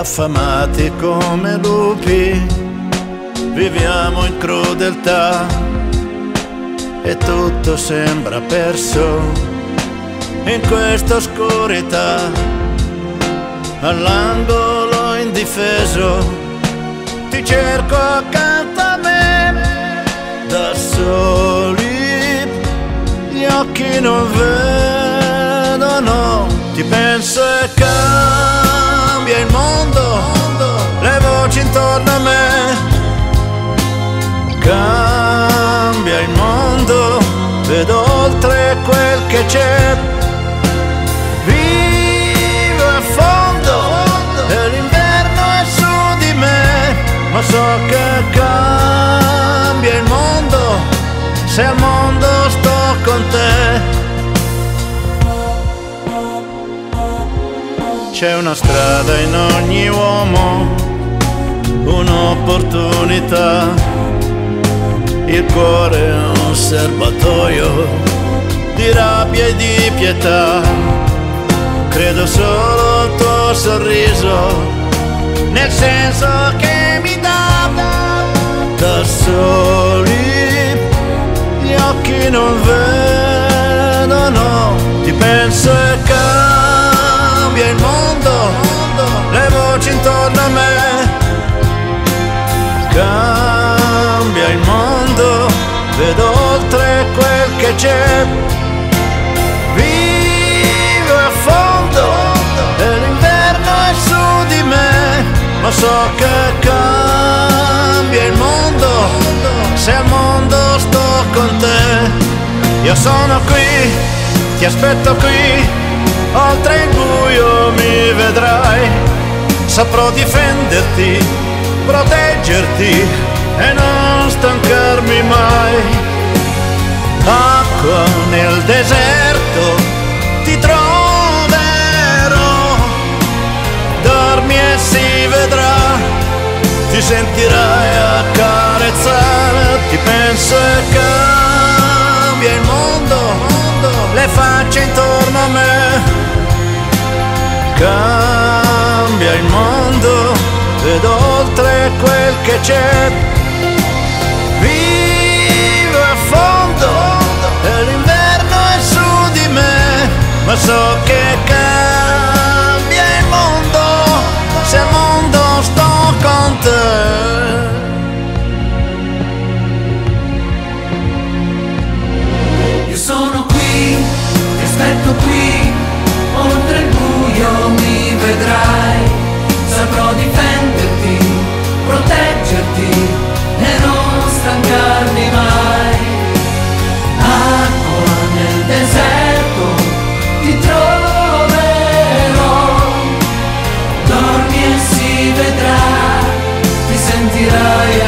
affamati come lupi, viviamo in crudeltà e tutto sembra perso in questa oscurità. All'angolo indifeso ti cerco accanto a me, da soli gli occhi non vedono, ti penso e cambia il mondo, le voci intorno a me, cambia il mondo, vedo oltre quel che c'è, vivo a fondo e l'inverno è su di me, ma so che cambia il mondo se al mondo sto con te. C'è una strada in ogni uomo, un'opportunità, il cuore è un serbatoio di rabbia e di pietà. Credo solo al tuo sorriso, nel senso che mi dà, da soli gli occhi non vedono, ti penso e cambia il mondo, le voci intorno a me, cambia il mondo, vedo oltre quel che c'è, vivo a fondo e l'inverno è su di me, ma so che cambia il mondo se al mondo sto con te. Io sono qui, ti aspetto qui, oltre il buio mi vedrai, saprò difenderti, proteggerti e non stancarmi mai. Acqua nel deserto ti troverò, dormi e si vedrà, ti sentirai accarezzare, ti penso e cambia il mondo, le facce intorno a me, cambia il mondo, vedo oltre quel che c'è, vivo a fondo e l'inverno è su di me, ma so che cambia il mondo se al mondo sto con te. Io sono qui, ti aspetto qui, oltre il buio mi vedrai, saprò difenderti, proteggerti e non stancarmi mai. Acqua nel deserto ti troverò, dormi e si vedrà, ti sentirai